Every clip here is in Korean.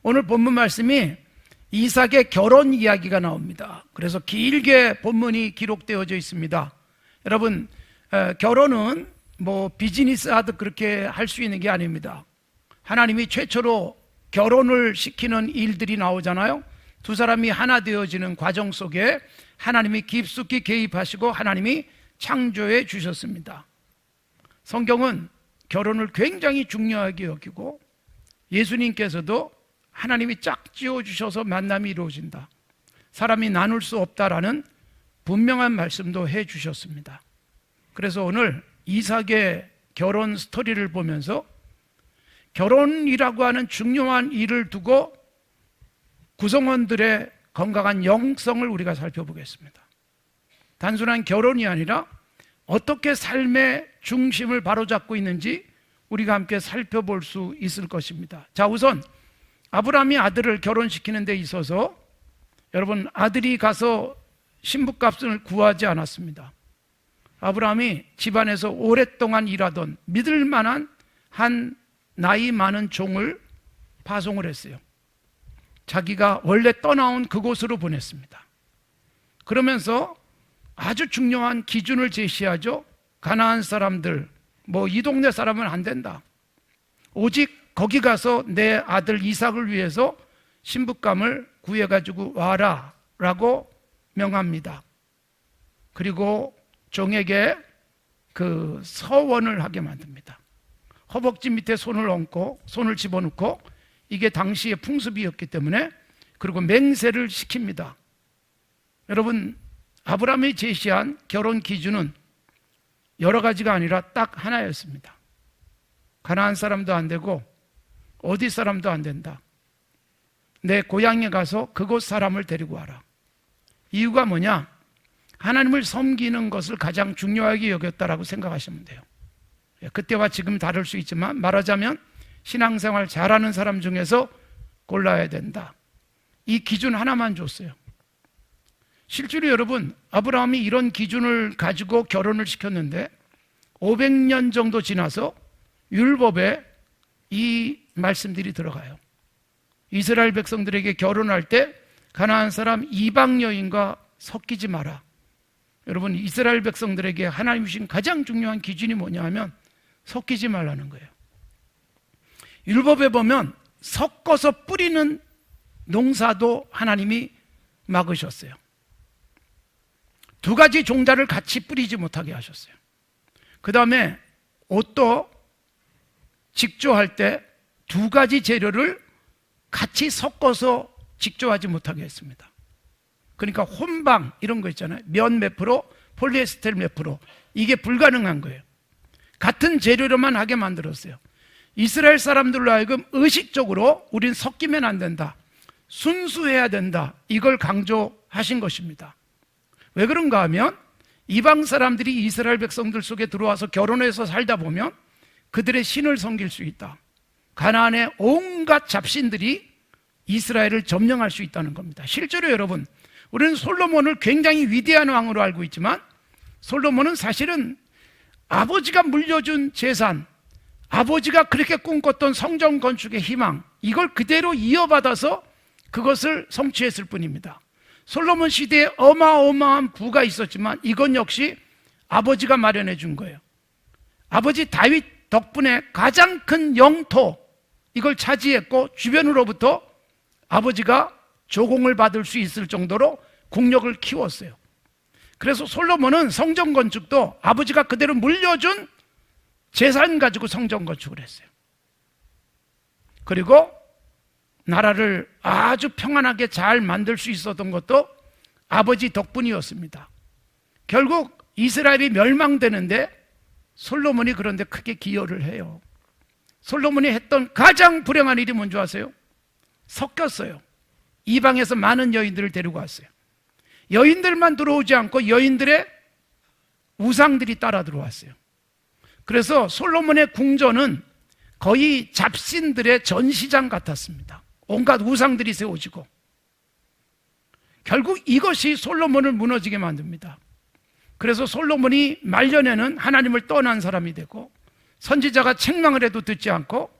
오늘 본문 말씀이 이삭의 결혼 이야기가 나옵니다. 그래서 길게 본문이 기록되어져 있습니다. 여러분, 결혼은 뭐 비즈니스 하듯 그렇게 할 수 있는 게 아닙니다. 하나님이 최초로 결혼을 시키는 일들이 나오잖아요. 두 사람이 하나 되어지는 과정 속에 하나님이 깊숙이 개입하시고 하나님이 창조해 주셨습니다. 성경은 결혼을 굉장히 중요하게 여기고 예수님께서도 하나님이 짝 지어주셔서 만남이 이루어진다, 사람이 나눌 수 없다라는 분명한 말씀도 해 주셨습니다. 그래서 오늘 이삭의 결혼 스토리를 보면서 결혼이라고 하는 중요한 일을 두고 구성원들의 건강한 영성을 우리가 살펴보겠습니다. 단순한 결혼이 아니라 어떻게 삶의 중심을 바로잡고 있는지 우리가 함께 살펴볼 수 있을 것입니다. 자, 우선 아브라함이 아들을 결혼시키는 데 있어서 여러분, 아들이 가서 신부값을 구하지 않았습니다. 아브라함이 집안에서 오랫동안 일하던 믿을 만한 한 나이 많은 종을 파송을 했어요. 자기가 원래 떠나온 그곳으로 보냈습니다. 그러면서 아주 중요한 기준을 제시하죠. 가나안 사람들, 뭐 이 동네 사람은 안 된다. 오직 거기 가서 내 아들 이삭을 위해서 신부감을 구해가지고 와라 라고 명합니다. 그리고 종에게 그 서원을 하게 만듭니다. 허벅지 밑에 손을 얹고 손을 집어넣고, 이게 당시의 풍습이었기 때문에, 그리고 맹세를 시킵니다. 여러분, 아브라함이 제시한 결혼 기준은 여러 가지가 아니라 딱 하나였습니다. 가나안 사람도 안 되고 어디 사람도 안 된다. 내 고향에 가서 그곳 사람을 데리고 와라. 이유가 뭐냐? 하나님을 섬기는 것을 가장 중요하게 여겼다라고 생각하시면 돼요. 그때와 지금 다를 수 있지만 말하자면 신앙생활 잘하는 사람 중에서 골라야 된다. 이 기준 하나만 줬어요. 실제로 여러분, 아브라함이 이런 기준을 가지고 결혼을 시켰는데 500년 정도 지나서 율법에 이 말씀들이 들어가요. 이스라엘 백성들에게 결혼할 때 가나안 사람 이방 여인과 섞이지 마라. 여러분, 이스라엘 백성들에게 하나님 주신 가장 중요한 기준이 뭐냐 하면 섞이지 말라는 거예요. 율법에 보면 섞어서 뿌리는 농사도 하나님이 막으셨어요. 두 가지 종자를 같이 뿌리지 못하게 하셨어요. 그 다음에 옷도 직조할 때 두 가지 재료를 같이 섞어서 직조하지 못하게 했습니다. 그러니까 혼방 이런 거 있잖아요. 면 몇 프로, 폴리에스테르 몇 프로, 이게 불가능한 거예요. 같은 재료로만 하게 만들었어요. 이스라엘 사람들로 하여금 의식적으로 우린 섞이면 안 된다, 순수해야 된다, 이걸 강조하신 것입니다. 왜 그런가 하면 이방 사람들이 이스라엘 백성들 속에 들어와서 결혼해서 살다 보면 그들의 신을 섬길 수 있다. 가나안의 온갖 잡신들이 이스라엘을 점령할 수 있다는 겁니다. 실제로 여러분, 우리는 솔로몬을 굉장히 위대한 왕으로 알고 있지만 솔로몬은 사실은 아버지가 물려준 재산, 아버지가 그렇게 꿈꿨던 성전 건축의 희망, 이걸 그대로 이어받아서 그것을 성취했을 뿐입니다. 솔로몬 시대에 어마어마한 부가 있었지만 이건 역시 아버지가 마련해 준 거예요. 아버지 다윗 덕분에 가장 큰 영토, 이걸 차지했고 주변으로부터 아버지가 조공을 받을 수 있을 정도로 국력을 키웠어요. 그래서 솔로몬은 성전 건축도 아버지가 그대로 물려준 재산 가지고 성전 건축을 했어요. 그리고 나라를 아주 평안하게 잘 만들 수 있었던 것도 아버지 덕분이었습니다. 결국 이스라엘이 멸망되는데 솔로몬이 그런데 크게 기여를 해요. 솔로몬이 했던 가장 불행한 일이 뭔지 아세요? 섞였어요. 이방에서 많은 여인들을 데리고 왔어요. 여인들만 들어오지 않고 여인들의 우상들이 따라 들어왔어요. 그래서 솔로몬의 궁전은 거의 잡신들의 전시장 같았습니다. 온갖 우상들이 세워지고, 결국 이것이 솔로몬을 무너지게 만듭니다. 그래서 솔로몬이 말년에는 하나님을 떠난 사람이 되고 선지자가 책망을 해도 듣지 않고,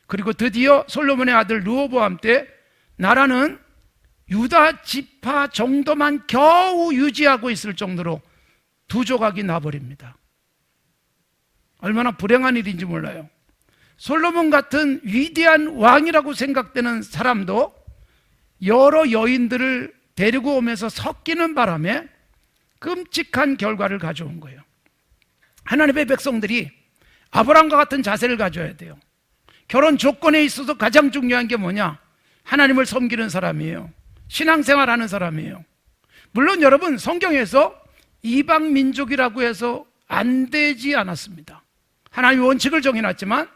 그리고 드디어 솔로몬의 아들 르호보암 때 나라는 유다 지파 정도만 겨우 유지하고 있을 정도로 두 조각이 나버립니다. 얼마나 불행한 일인지 몰라요. 솔로몬 같은 위대한 왕이라고 생각되는 사람도 여러 여인들을 데리고 오면서 섞이는 바람에 끔찍한 결과를 가져온 거예요. 하나님의 백성들이 아브라함과 같은 자세를 가져야 돼요. 결혼 조건에 있어서 가장 중요한 게 뭐냐? 하나님을 섬기는 사람이에요. 신앙생활하는 사람이에요. 물론 여러분, 성경에서 이방 민족이라고 해서 안 되지 않았습니다. 하나님이 원칙을 정해놨지만,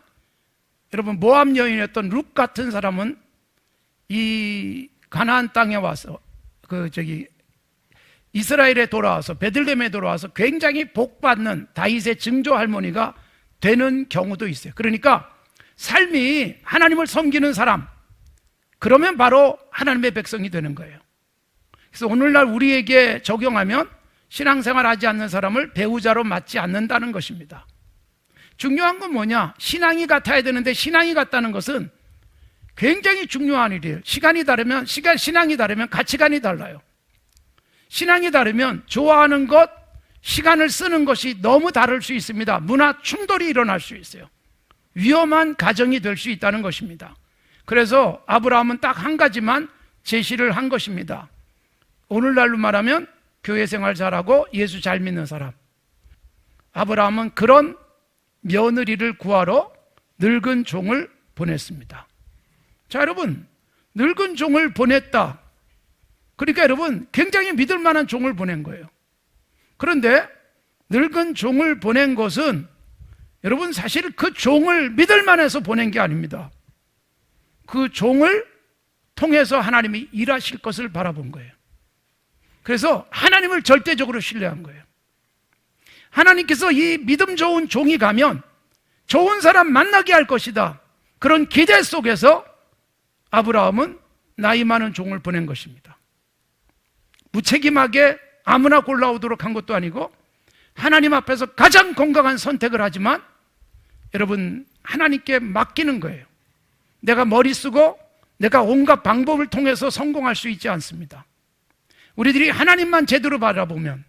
여러분, 모압 여인이었던 룻 같은 사람은 이 가나안 땅에 와서 이스라엘에 돌아와서, 베들레헴에 돌아와서 굉장히 복받는 다윗의 증조 할머니가 되는 경우도 있어요. 그러니까 삶이 하나님을 섬기는 사람, 그러면 바로 하나님의 백성이 되는 거예요. 그래서 오늘날 우리에게 적용하면 신앙생활 하지 않는 사람을 배우자로 맞지 않는다는 것입니다. 중요한 건 뭐냐? 신앙이 같아야 되는데, 신앙이 같다는 것은 굉장히 중요한 일이에요. 신앙이 다르면 가치관이 달라요. 신앙이 다르면 좋아하는 것, 시간을 쓰는 것이 너무 다를 수 있습니다. 문화 충돌이 일어날 수 있어요. 위험한 가정이 될 수 있다는 것입니다. 그래서 아브라함은 딱 한 가지만 제시를 한 것입니다. 오늘날로 말하면 교회 생활 잘하고 예수 잘 믿는 사람. 아브라함은 그런 며느리를 구하러 늙은 종을 보냈습니다. 자, 여러분, 늙은 종을 보냈다. 그러니까 여러분, 굉장히 믿을 만한 종을 보낸 거예요. 그런데 늙은 종을 보낸 것은 여러분, 사실 그 종을 믿을 만해서 보낸 게 아닙니다. 그 종을 통해서 하나님이 일하실 것을 바라본 거예요. 그래서 하나님을 절대적으로 신뢰한 거예요. 하나님께서 이 믿음 좋은 종이 가면 좋은 사람 만나게 할 것이다, 그런 기대 속에서 아브라함은 나이 많은 종을 보낸 것입니다. 무책임하게 아무나 골라오도록 한 것도 아니고 하나님 앞에서 가장 건강한 선택을 하지만, 여러분, 하나님께 맡기는 거예요. 내가 머리 쓰고 내가 온갖 방법을 통해서 성공할 수 있지 않습니다. 우리들이 하나님만 제대로 바라보면,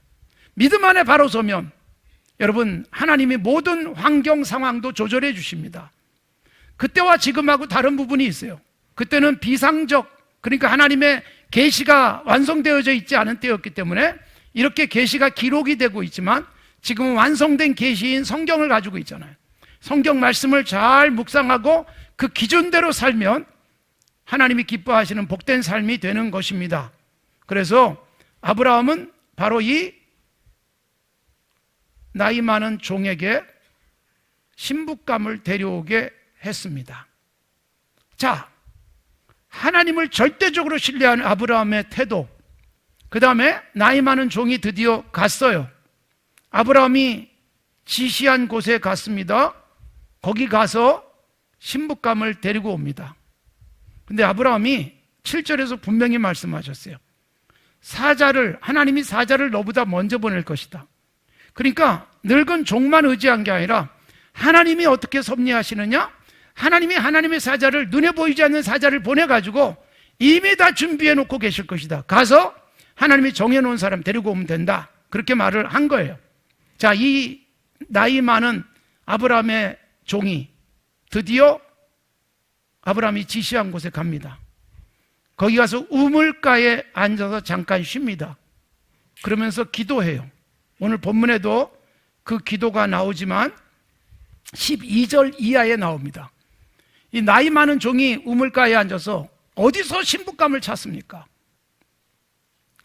믿음 안에 바로 서면, 여러분, 하나님이 모든 환경 상황도 조절해 주십니다. 그때와 지금하고 다른 부분이 있어요. 그때는 비상적, 그러니까 하나님의 계시가 완성되어져 있지 않은 때였기 때문에 이렇게 계시가 기록이 되고 있지만, 지금은 완성된 계시인 성경을 가지고 있잖아요. 성경 말씀을 잘 묵상하고 그 기준대로 살면 하나님이 기뻐하시는 복된 삶이 되는 것입니다. 그래서 아브라함은 바로 이 나이 많은 종에게 신부감을 데려오게 했습니다. 자, 하나님을 절대적으로 신뢰하는 아브라함의 태도, 그 다음에 나이 많은 종이 드디어 갔어요. 아브라함이 지시한 곳에 갔습니다. 거기 가서 신부감을 데리고 옵니다. 근데 아브라함이 7절에서 분명히 말씀하셨어요. 하나님이 사자를 너보다 먼저 보낼 것이다. 그러니까 늙은 종만 의지한 게 아니라 하나님이 어떻게 섭리하시느냐? 하나님이 하나님의 사자를, 눈에 보이지 않는 사자를 보내가지고 이미 다 준비해 놓고 계실 것이다. 가서 하나님이 정해놓은 사람 데리고 오면 된다. 그렇게 말을 한 거예요. 자, 이 나이 많은 아브라함의 종이 드디어 아브라함이 지시한 곳에 갑니다. 거기 가서 우물가에 앉아서 잠깐 쉽니다. 그러면서 기도해요. 오늘 본문에도 그 기도가 나오지만 12절 이하에 나옵니다. 이 나이 많은 종이 우물가에 앉아서 어디서 신부감을 찾습니까?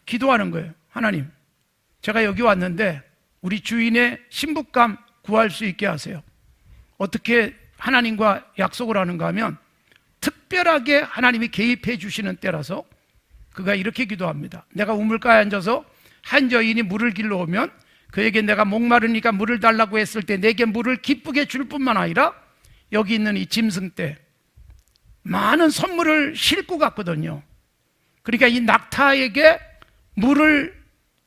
기도하는 거예요. 하나님, 제가 여기 왔는데 우리 주인의 신부감 구할 수 있게 하세요. 어떻게 하나님과 약속을 하는가 하면 특별하게 하나님이 개입해 주시는 때라서 그가 이렇게 기도합니다. 내가 우물가에 앉아서 한 여인이 물을 길러 오면 그에게 내가 목마르니까 물을 달라고 했을 때 내게 물을 기쁘게 줄 뿐만 아니라 여기 있는 이 짐승떼 많은 선물을 싣고 갔거든요. 그러니까 이 낙타에게 물을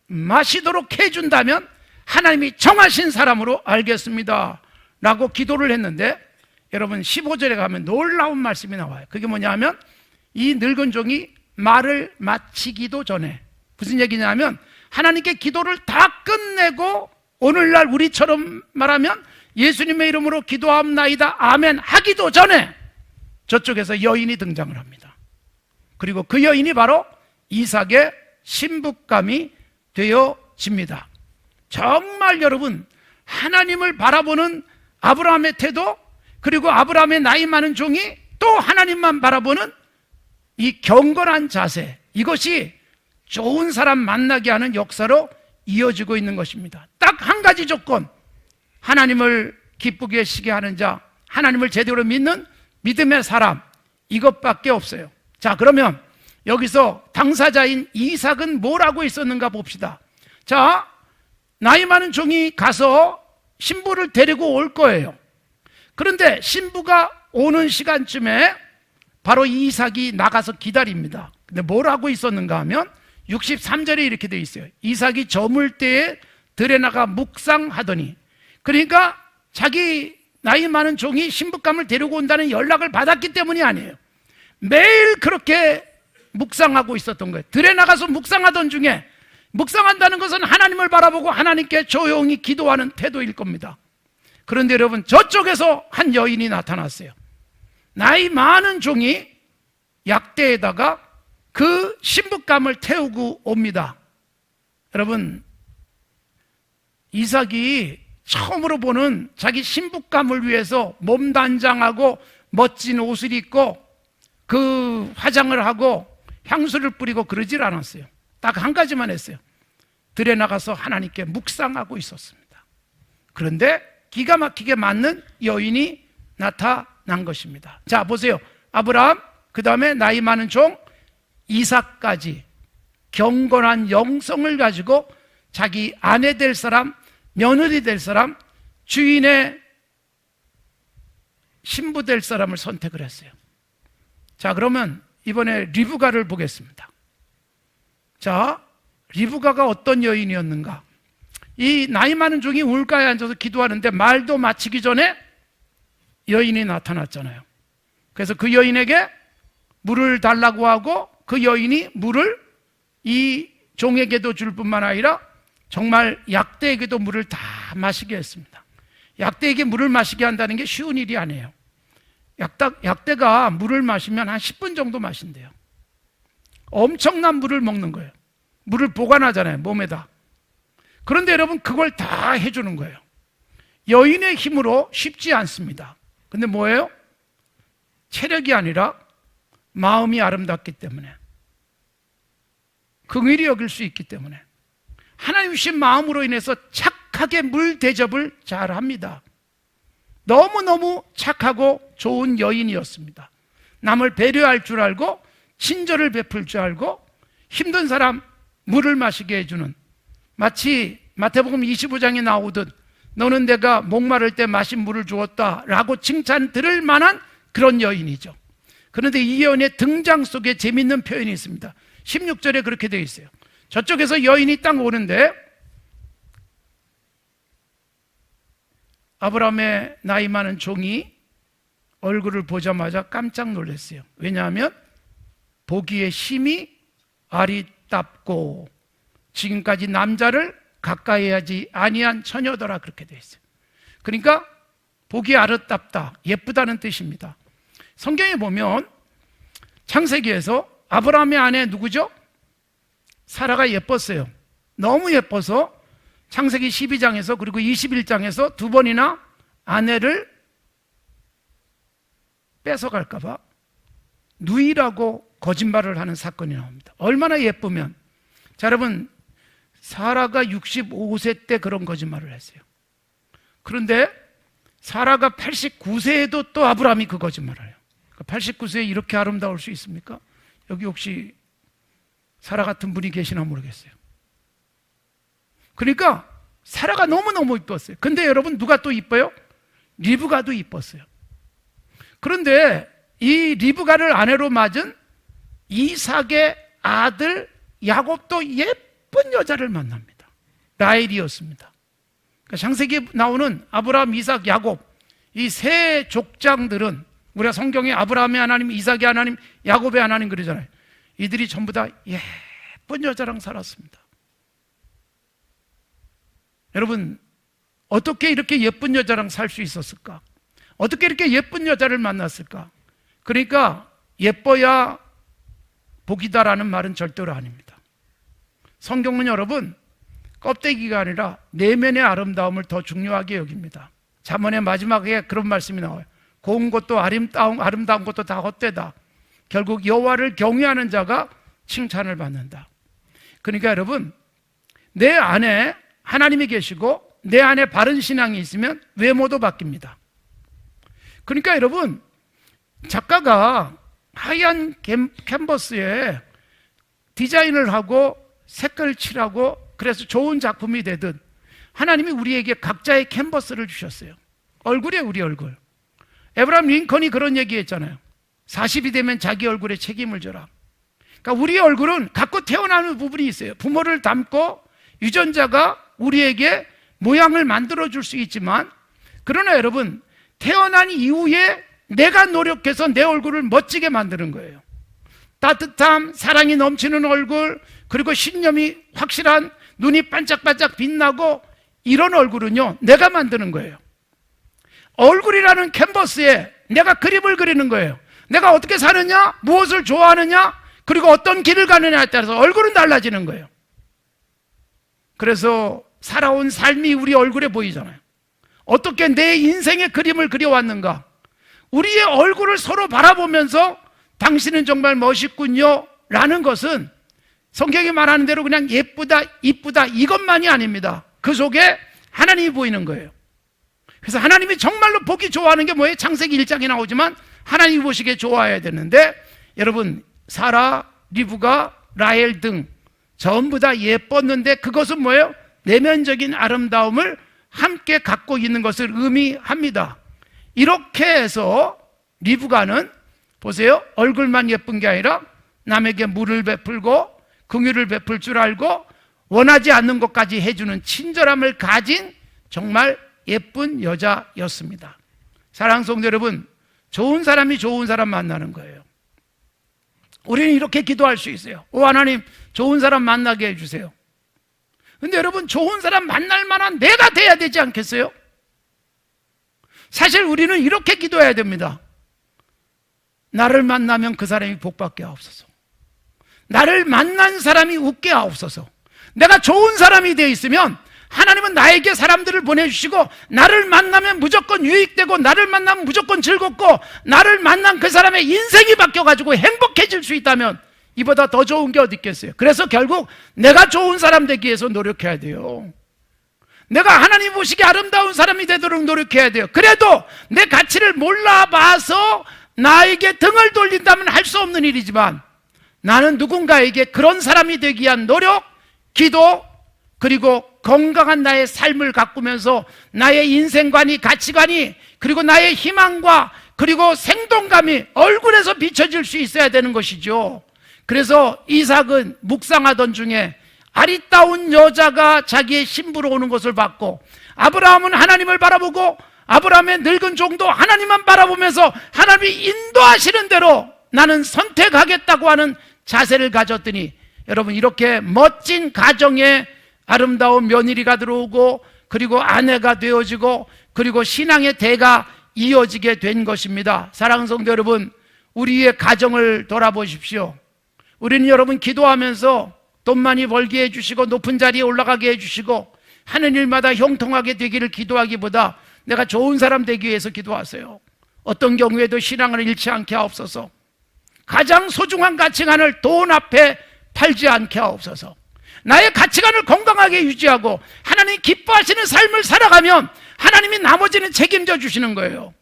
마시도록 해준다면 하나님이 정하신 사람으로 알겠습니다 라고 기도를 했는데, 여러분 15절에 가면 놀라운 말씀이 나와요. 그게 뭐냐 하면 이 늙은 종이 말을 마치기도 전에, 무슨 얘기냐면 하나님께 기도를 다 끝내고 오늘날 우리처럼 말하면 예수님의 이름으로 기도합나이다 아멘 하기도 전에 저쪽에서 여인이 등장을 합니다. 그리고 그 여인이 바로 이삭의 신부감이 되어집니다. 정말 여러분, 하나님을 바라보는 아브라함의 태도, 그리고 아브라함의 나이 많은 종이 또 하나님만 바라보는 이 경건한 자세, 이것이 좋은 사람 만나게 하는 역사로 이어지고 있는 것입니다. 딱 한 가지 조건, 하나님을 기쁘게 시게 하는 자, 하나님을 제대로 믿는 믿음의 사람, 이것밖에 없어요. 자, 그러면 여기서 당사자인 이삭은 뭘 하고 있었는가 봅시다. 자, 나이 많은 종이 가서 신부를 데리고 올 거예요. 그런데 신부가 오는 시간쯤에 바로 이삭이 나가서 기다립니다. 근데 뭘 하고 있었는가 하면 63절에 이렇게 되어 있어요. 이삭이 저물 때에 들에 나가 묵상하더니, 그러니까 자기 나이 많은 종이 신부감을 데리고 온다는 연락을 받았기 때문이 아니에요. 매일 그렇게 묵상하고 있었던 거예요. 들에 나가서 묵상하던 중에, 묵상한다는 것은 하나님을 바라보고 하나님께 조용히 기도하는 태도일 겁니다. 그런데 여러분, 저쪽에서 한 여인이 나타났어요. 나이 많은 종이 약대에다가 그 신부감을 태우고 옵니다. 여러분, 이삭이 처음으로 보는 자기 신부감을 위해서 몸단장하고 멋진 옷을 입고 그 화장을 하고 향수를 뿌리고 그러질 않았어요. 딱 한 가지만 했어요. 들에 나가서 하나님께 묵상하고 있었습니다. 그런데 기가 막히게 맞는 여인이 나타난 것입니다. 자, 보세요. 아브라함, 그 다음에 나이 많은 종 이삭까지 경건한 영성을 가지고 자기 아내 될 사람, 며느리 될 사람, 주인의 신부 될 사람을 선택을 했어요. 자, 그러면 이번에 리브가를 보겠습니다. 자, 리브가가 어떤 여인이었는가? 이 나이 많은 종이 우물가에 앉아서 기도하는데 말도 마치기 전에 여인이 나타났잖아요. 그래서 그 여인에게 물을 달라고 하고 그 여인이 물을 이 종에게도 줄 뿐만 아니라 정말 약대에게도 물을 다 마시게 했습니다. 약대에게 물을 마시게 한다는 게 쉬운 일이 아니에요. 약대가 물을 마시면 한 10분 정도 마신대요. 엄청난 물을 먹는 거예요. 물을 보관하잖아요, 몸에다. 그런데 여러분, 그걸 다 해주는 거예요. 여인의 힘으로 쉽지 않습니다. 근데 뭐예요? 체력이 아니라 마음이 아름답기 때문에, 긍휼히 여길 수 있기 때문에, 하나님 주신 마음으로 인해서 착하게 물 대접을 잘 합니다. 너무너무 착하고 좋은 여인이었습니다. 남을 배려할 줄 알고 친절을 베풀 줄 알고 힘든 사람 물을 마시게 해주는, 마치 마태복음 25장에 나오듯 너는 내가 목마를 때 마신 물을 주었다 라고 칭찬 들을 만한 그런 여인이죠. 그런데 이 여인의 등장 속에 재밌는 표현이 있습니다. 16절에 그렇게 되어 있어요. 저쪽에서 여인이 딱 오는데 아브라함의 나이 많은 종이 얼굴을 보자마자 깜짝 놀랐어요. 왜냐하면 보기에 심히 아리답고 지금까지 남자를 가까이 하지 아니한 처녀더라, 그렇게 되어 있어요. 그러니까 보기에 아름답다, 예쁘다는 뜻입니다. 성경에 보면 창세기에서 아브라함의 아내 누구죠? 사라가 예뻤어요. 너무 예뻐서 창세기 12장에서 그리고 21장에서 두 번이나 아내를 뺏어갈까 봐 누이라고 거짓말을 하는 사건이 나옵니다. 얼마나 예쁘면. 자, 여러분, 사라가 65세 때 그런 거짓말을 했어요. 그런데 사라가 89세에도 또 아브라함이 그 거짓말을 해요. 89세에 이렇게 아름다울 수 있습니까? 여기 혹시 사라 같은 분이 계시나 모르겠어요. 그러니까 사라가 너무너무 이뻤어요. 근데 여러분, 누가 또 이뻐요? 리브가도 이뻤어요. 그런데 이 리브가를 아내로 맞은 이삭의 아들 야곱도 예쁜 여자를 만납니다. 라헬이었습니다. 그러니까 창세기에 나오는 아브라함, 이삭, 야곱, 이 세 족장들은 우리가 성경에 아브라함의 하나님, 이삭의 하나님, 야곱의 하나님 그러잖아요. 이들이 전부 다 예쁜 여자랑 살았습니다. 여러분, 어떻게 이렇게 예쁜 여자랑 살 수 있었을까? 어떻게 이렇게 예쁜 여자를 만났을까? 그러니까 예뻐야 복이다라는 말은 절대로 아닙니다. 성경은 여러분, 껍데기가 아니라 내면의 아름다움을 더 중요하게 여깁니다. 잠언의 마지막에 그런 말씀이 나와요. 고운 것도 아름다운 것도 다 헛되다. 결국 여호와를 경외하는 자가 칭찬을 받는다. 그러니까 여러분, 내 안에 하나님이 계시고 내 안에 바른 신앙이 있으면 외모도 바뀝니다. 그러니까 여러분, 작가가 하얀 캔버스에 디자인을 하고 색깔을 칠하고 그래서 좋은 작품이 되듯 하나님이 우리에게 각자의 캔버스를 주셨어요. 얼굴에 우리 얼굴. 에브라임 링컨이 그런 얘기했잖아요. 40이 되면 자기 얼굴에 책임을 져라. 그러니까 우리 얼굴은 갖고 태어나는 부분이 있어요. 부모를 닮고 유전자가 우리에게 모양을 만들어줄 수 있지만, 그러나 여러분, 태어난 이후에 내가 노력해서 내 얼굴을 멋지게 만드는 거예요. 따뜻함, 사랑이 넘치는 얼굴, 그리고 신념이 확실한, 눈이 반짝반짝 빛나고, 이런 얼굴은요, 내가 만드는 거예요. 얼굴이라는 캔버스에 내가 그림을 그리는 거예요. 내가 어떻게 사느냐, 무엇을 좋아하느냐, 그리고 어떤 길을 가느냐에 따라서 얼굴은 달라지는 거예요. 그래서 살아온 삶이 우리 얼굴에 보이잖아요. 어떻게 내 인생의 그림을 그려왔는가? 우리의 얼굴을 서로 바라보면서 당신은 정말 멋있군요 라는 것은 성경이 말하는 대로 그냥 예쁘다, 이쁘다 이것만이 아닙니다. 그 속에 하나님이 보이는 거예요. 그래서 하나님이 정말로 보기 좋아하는 게 뭐예요? 창세기 1장에 나오지만 하나님이 보시기에 좋아해야 되는데, 여러분, 사라, 리브가, 라헬 등 전부 다 예뻤는데 그것은 뭐예요? 내면적인 아름다움을 함께 갖고 있는 것을 의미합니다. 이렇게 해서 리브가는 보세요, 얼굴만 예쁜 게 아니라 남에게 물을 베풀고 긍휼을 베풀 줄 알고 원하지 않는 것까지 해주는 친절함을 가진 정말 예쁜 여자였습니다. 사랑하는 성도 여러분, 좋은 사람이 좋은 사람 만나는 거예요. 우리는 이렇게 기도할 수 있어요. 오 하나님, 좋은 사람 만나게 해주세요. 근데 여러분, 좋은 사람 만날 만한 내가 돼야 되지 않겠어요? 사실 우리는 이렇게 기도해야 됩니다. 나를 만나면 그 사람이 복받게 하옵소서. 나를 만난 사람이 웃게 하옵소서. 내가 좋은 사람이 되어 있으면 하나님은 나에게 사람들을 보내주시고, 나를 만나면 무조건 유익되고, 나를 만나면 무조건 즐겁고, 나를 만난 그 사람의 인생이 바뀌어가지고 행복해질 수 있다면 이보다 더 좋은 게 어디 있겠어요? 그래서 결국 내가 좋은 사람 되기 위해서 노력해야 돼요. 내가 하나님 보시기에 아름다운 사람이 되도록 노력해야 돼요. 그래도 내 가치를 몰라봐서 나에게 등을 돌린다면 할 수 없는 일이지만, 나는 누군가에게 그런 사람이 되기 위한 노력, 기도, 그리고 건강한 나의 삶을 가꾸면서 나의 인생관이, 가치관이, 그리고 나의 희망과 그리고 생동감이 얼굴에서 비춰질 수 있어야 되는 것이죠. 그래서 이삭은 묵상하던 중에 아리따운 여자가 자기의 신부로 오는 것을 봤고, 아브라함은 하나님을 바라보고 아브라함의 늙은 종도 하나님만 바라보면서 하나님이 인도하시는 대로 나는 선택하겠다고 하는 자세를 가졌더니, 여러분, 이렇게 멋진 가정에 아름다운 며느리가 들어오고, 그리고 아내가 되어지고, 그리고 신앙의 대가 이어지게 된 것입니다. 사랑하는 성도 여러분, 우리의 가정을 돌아보십시오. 우리는 여러분 기도하면서 돈 많이 벌게 해주시고 높은 자리에 올라가게 해주시고 하는 일마다 형통하게 되기를 기도하기보다 내가 좋은 사람 되기 위해서 기도하세요. 어떤 경우에도 신앙을 잃지 않게 하옵소서. 가장 소중한 가치관을 돈 앞에 팔지 않게 하옵소서. 나의 가치관을 건강하게 유지하고 하나님이 기뻐하시는 삶을 살아가면 하나님이 나머지는 책임져 주시는 거예요.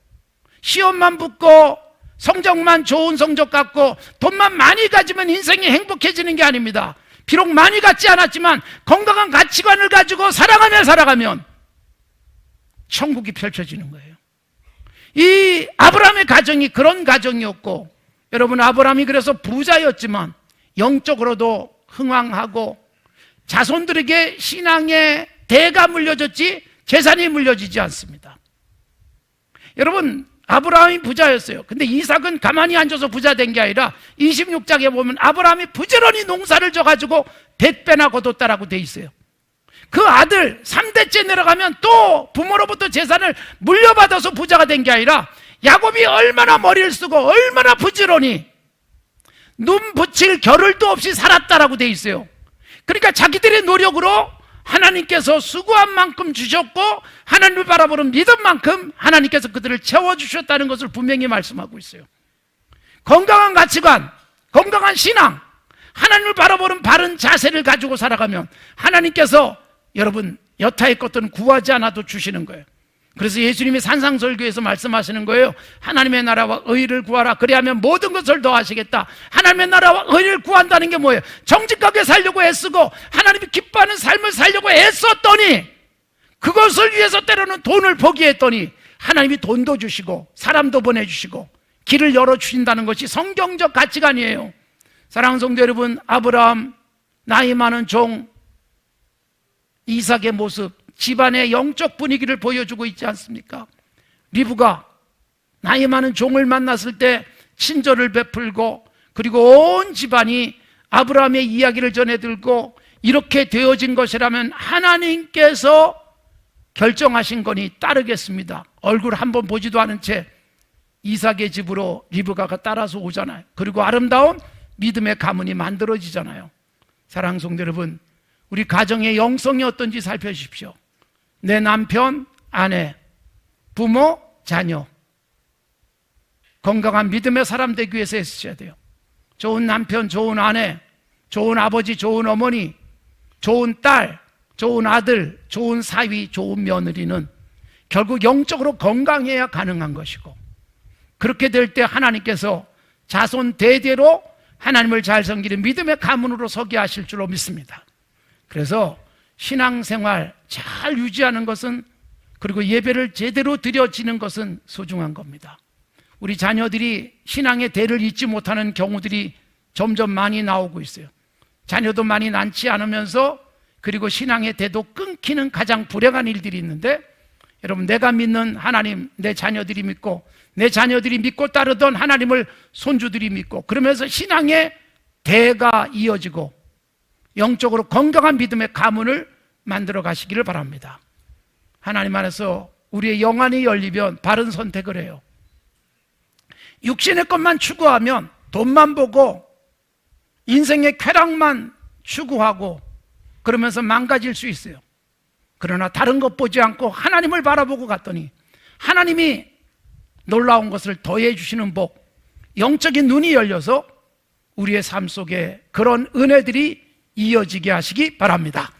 시험만 붙고 성적만 좋은 성적 갖고 돈만 많이 가지면 인생이 행복해지는 게 아닙니다. 비록 많이 갖지 않았지만 건강한 가치관을 가지고 살아가며 살아가면 천국이 펼쳐지는 거예요. 이 아브라함의 가정이 그런 가정이었고, 여러분, 아브라함이 그래서 부자였지만 영적으로도 흥왕하고 자손들에게 신앙의 대가 물려졌지 재산이 물려지지 않습니다. 여러분, 아브라함이 부자였어요. 근데 이삭은 가만히 앉아서 부자 된 게 아니라 26장에 보면 아브라함이 부지런히 농사를 져가지고 100배나 거뒀다라고 돼 있어요. 그 아들 3대째 내려가면 또 부모로부터 재산을 물려받아서 부자가 된 게 아니라 야곱이 얼마나 머리를 쓰고 얼마나 부지런히 눈 붙일 겨를도 없이 살았다라고 돼 있어요. 그러니까 자기들의 노력으로 하나님께서 수고한 만큼 주셨고 하나님을 바라보는 믿음만큼 하나님께서 그들을 채워주셨다는 것을 분명히 말씀하고 있어요. 건강한 가치관, 건강한 신앙, 하나님을 바라보는 바른 자세를 가지고 살아가면 하나님께서 여러분 여타의 것들은 구하지 않아도 주시는 거예요. 그래서 예수님이 산상설교에서 말씀하시는 거예요. 하나님의 나라와 의를 구하라. 그래야면 모든 것을 더하시겠다. 하나님의 나라와 의를 구한다는 게 뭐예요? 정직하게 살려고 애쓰고 하나님이 기뻐하는 삶을 살려고 애썼더니 그것을 위해서 때로는 돈을 포기했더니 하나님이 돈도 주시고 사람도 보내주시고 길을 열어주신다는 것이 성경적 가치관이에요. 사랑하는 성도 여러분, 아브라함 나이 많은 종 이삭의 모습, 집안의 영적 분위기를 보여주고 있지 않습니까? 리브가 나이 많은 종을 만났을 때 친절을 베풀고 그리고 온 집안이 아브라함의 이야기를 전해들고 이렇게 되어진 것이라면 하나님께서 결정하신 거니 따르겠습니다. 얼굴 한번 보지도 않은 채 이삭의 집으로 리브가가 따라서 오잖아요. 그리고 아름다운 믿음의 가문이 만들어지잖아요. 사랑하는 성도 여러분, 우리 가정의 영성이 어떤지 살펴주십시오. 내 남편, 아내, 부모, 자녀 건강한 믿음의 사람 되기 위해서 애쓰셔야 돼요. 좋은 남편, 좋은 아내, 좋은 아버지, 좋은 어머니, 좋은 딸, 좋은 아들, 좋은 사위, 좋은 며느리는 결국 영적으로 건강해야 가능한 것이고 그렇게 될 때 하나님께서 자손 대대로 하나님을 잘 섬기는 믿음의 가문으로 서게 하실 줄로 믿습니다. 그래서 신앙생활 잘 유지하는 것은 그리고 예배를 제대로 드려지는 것은 소중한 겁니다. 우리 자녀들이 신앙의 대를 잊지 못하는 경우들이 점점 많이 나오고 있어요. 자녀도 많이 낳지 않으면서 그리고 신앙의 대도 끊기는 가장 불행한 일들이 있는데 여러분 내가 믿는 하나님 내 자녀들이 믿고 내 자녀들이 믿고 따르던 하나님을 손주들이 믿고 그러면서 신앙의 대가 이어지고 영적으로 건강한 믿음의 가문을 만들어 가시기를 바랍니다. 하나님 안에서 우리의 영안이 열리면 바른 선택을 해요. 육신의 것만 추구하면 돈만 보고 인생의 쾌락만 추구하고 그러면서 망가질 수 있어요. 그러나 다른 것 보지 않고 하나님을 바라보고 갔더니 하나님이 놀라운 것을 더해 주시는 복, 영적인 눈이 열려서 우리의 삶 속에 그런 은혜들이 이어지게 하시기 바랍니다.